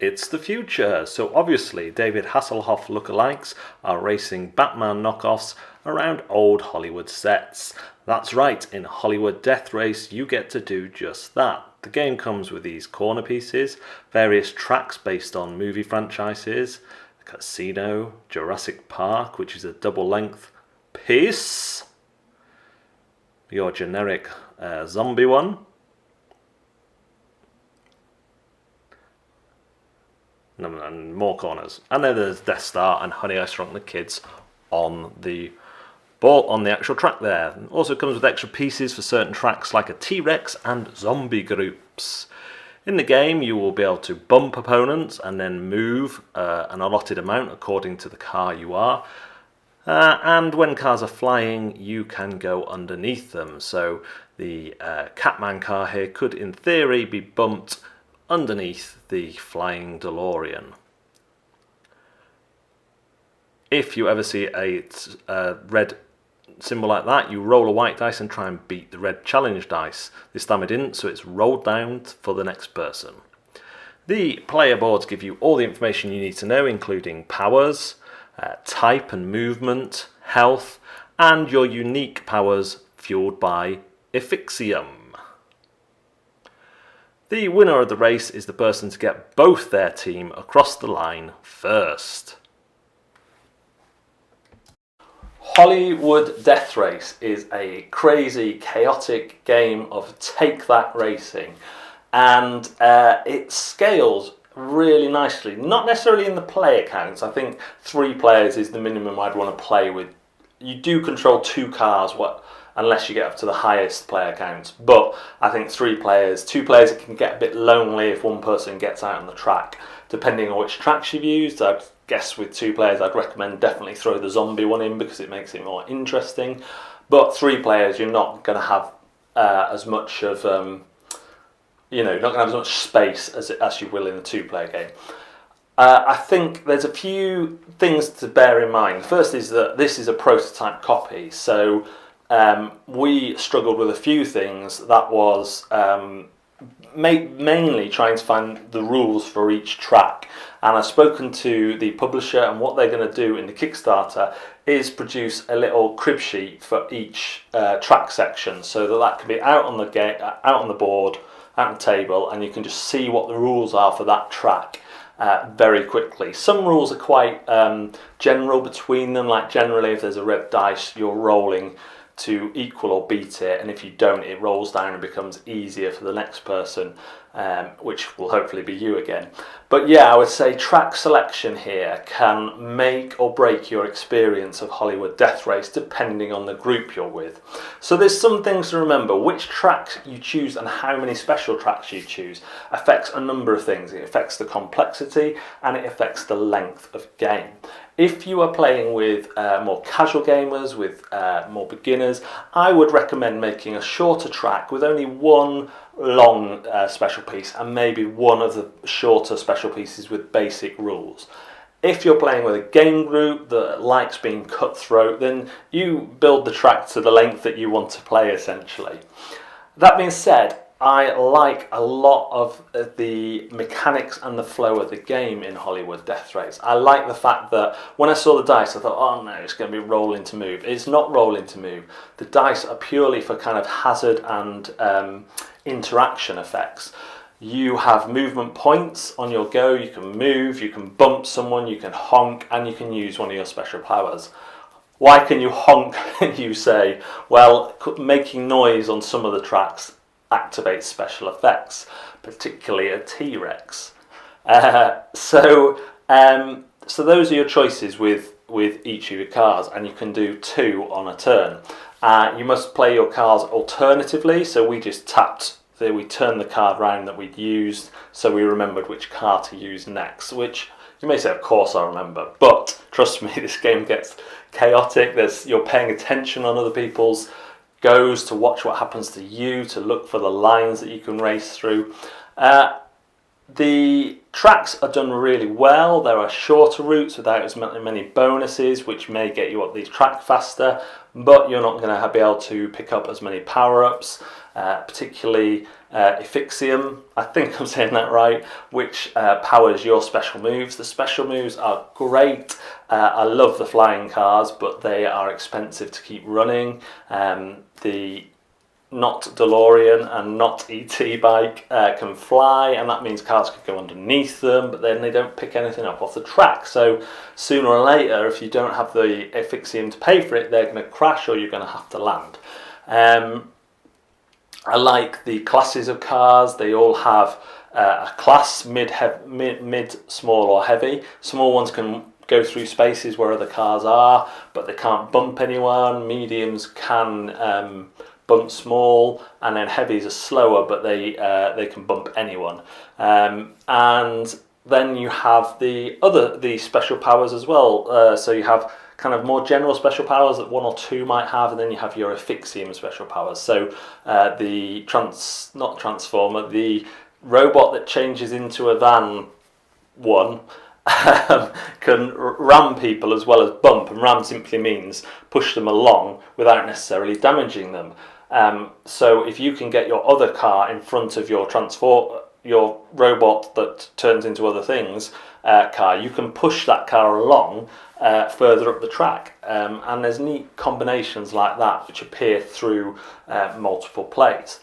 It's the future, so obviously David Hasselhoff lookalikes are racing Batman knockoffs around old Hollywood sets. That's right, in Hollywood Death Race you get to do just that. The game comes with these corner pieces, various tracks based on movie franchises, Casino, Jurassic Park, which is a double-length piece, your generic zombie one, and more corners. And then there's Death Star and Honey, I Shrunk the Kids on the ball on the actual track there. It also comes with extra pieces for certain tracks like a T-Rex and zombie groups. In the game you will be able to bump opponents and then move an allotted amount according to the car you are. And when cars are flying you can go underneath them. So the Catman car here could in theory be bumped underneath the flying DeLorean. If you ever see a red symbol like that, you roll a white dice and try and beat the red challenge dice. This time I didn't, so it's rolled down for the next person. The player boards give you all the information you need to know, including powers, type and movement, health, and your unique powers fueled by Effixium. The winner of the race is the person to get both their team across the line first. Hollywood Death Race is a crazy, chaotic game of take that racing, and it scales really nicely. Not necessarily in the player counts. I think 3 players is the minimum I'd want to play with. You do control 2 cars, unless you get up to the highest player counts. But I think 3 players, 2 players, it can get a bit lonely if one person gets out on the track. Depending on which tracks you've used, I'd guess with 2 players I'd recommend definitely throw the zombie one in because it makes it more interesting. But 3 players, you're not going to have as much of, you're not going to have as much space as you will in a 2-player game. I think there's a few things to bear in mind. The first is that this is a prototype copy, so we struggled with a few things. That was mainly trying to find the rules for each track, and I've spoken to the publisher, and what they're going to do in the Kickstarter is produce a little crib sheet for each track section, so that can be out on the board, out on the table, and you can just see what the rules are for that track very quickly. Some rules are quite general between them, like generally if there's a red dice you're rolling to equal or beat it, and if you don't it rolls down and becomes easier for the next person, which will hopefully be you again. But yeah, I would say track selection here can make or break your experience of Hollywood Death Race depending on the group you're with. So there's some things to remember. Which tracks you choose and how many special tracks you choose affects a number of things. It affects the complexity and it affects the length of game. If you are playing with more casual gamers, with more beginners, I would recommend making a shorter track with only one long special piece and maybe one of the shorter special pieces with basic rules. If you're playing with a game group that likes being cutthroat, then you build the track to the length that you want to play, essentially. That being said, I like a lot of the mechanics and the flow of the game in Hollywood Death Race. I like the fact that when I saw the dice I thought, oh no, it's going to be rolling to move. It's not rolling to move. The dice are purely for kind of hazard and interaction effects. You have movement points on your go. You can move, you can bump someone, you can honk, and you can use one of your special powers. Why can you honk, you say? Well, making noise on some of the tracks activates special effects, particularly a T-Rex. So those are your choices with each of your cars, and you can do 2 on a turn. You must play your cars alternatively, so we just we turned the card round that we'd used, so we remembered which car to use next, which you may say, of course I remember, but trust me, this game gets chaotic. You're paying attention on other people's goes to watch what happens to you, to look for the lines that you can race through. The tracks are done really well. There are shorter routes without as many bonuses, which may get you up the track faster, but you're not going to be able to pick up as many power-ups. particularly Iffixium, I think I'm saying that right, which powers your special moves. The special moves are great. I love the flying cars, but they are expensive to keep running. The Not DeLorean and Not ET bike can fly, and that means cars could go underneath them, but then they don't pick anything up off the track. So sooner or later, if you don't have the Iffixium to pay for it, they're going to crash or you're going to have to land. I like the classes of cars. They all have a class, mid, small or heavy. Small ones can go through spaces where other cars are, but they can't bump anyone. Mediums can bump small, and then heavies are slower, but they can bump anyone. And then you have the special powers as well. So you have kind of more general special powers that one or two might have, and then you have your Iffixium special powers. So the robot that changes into a van can ram people as well as bump, and ram simply means push them along without necessarily damaging them. So if you can get your other car in front of your robot that turns into other things car, you can push that car along further up the track, and there's neat combinations like that which appear through multiple plays.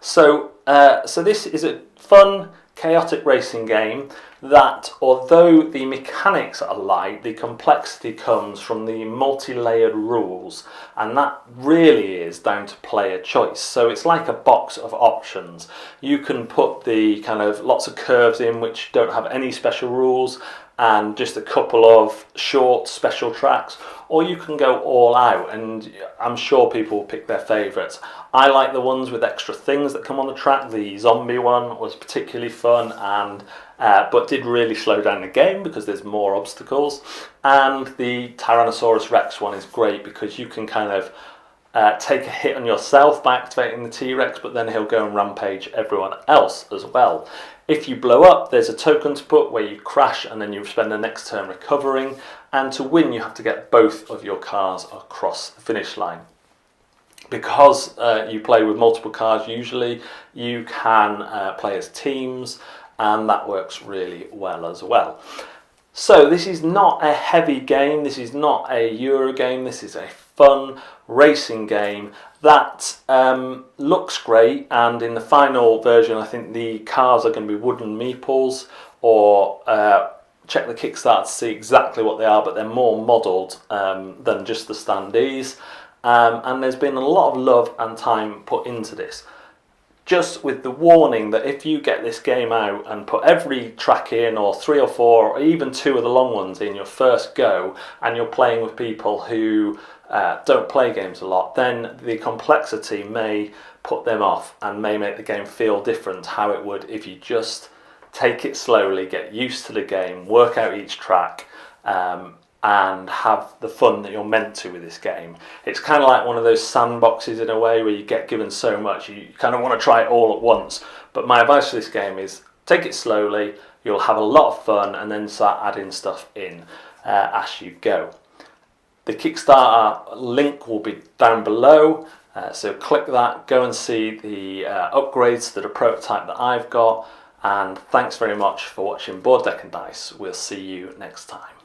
So this is a fun, chaotic racing game that, although the mechanics are light, the complexity comes from the multi-layered rules, and that really is down to player choice. So it's like a box of options. You can put the kind of lots of curves in which don't have any special rules and just a couple of short special tracks, or you can go all out, and I'm sure people will pick their favourites. I like the ones with extra things that come on the track. The zombie one was particularly fun, and but did really slow down the game because there's more obstacles. And the Tyrannosaurus Rex one is great because you can kind of take a hit on yourself by activating the T-Rex, but then he'll go and rampage everyone else as well. If you blow up, there's a token to put where you crash, and then you spend the next turn recovering. And to win, you have to get both of your cars across the finish line. Because you play with multiple cars, usually you can play as teams, and that works really well as well. So this is not a heavy game, this is not a Euro game, this is a fun racing game that looks great, and in the final version I think the cars are going to be wooden meeples, or check the Kickstarter to see exactly what they are, but they're more modelled than just the standees, and there's been a lot of love and time put into this. Just with the warning that if you get this game out and put every track in, or 3 or 4 or even 2 of the long ones in your first go, and you're playing with people who don't play games a lot, then the complexity may put them off and may make the game feel different how it would if you just take it slowly, get used to the game, work out each track, and have the fun that you're meant to with this game. It's kind of like one of those sandboxes in a way where you get given so much, you kind of want to try it all at once. But my advice for this game is take it slowly, you'll have a lot of fun, and then start adding stuff in as you go. The Kickstarter link will be down below, so click that, go and see the upgrades to the prototype that I've got, and thanks very much for watching Board Deck and Dice. We'll see you next time.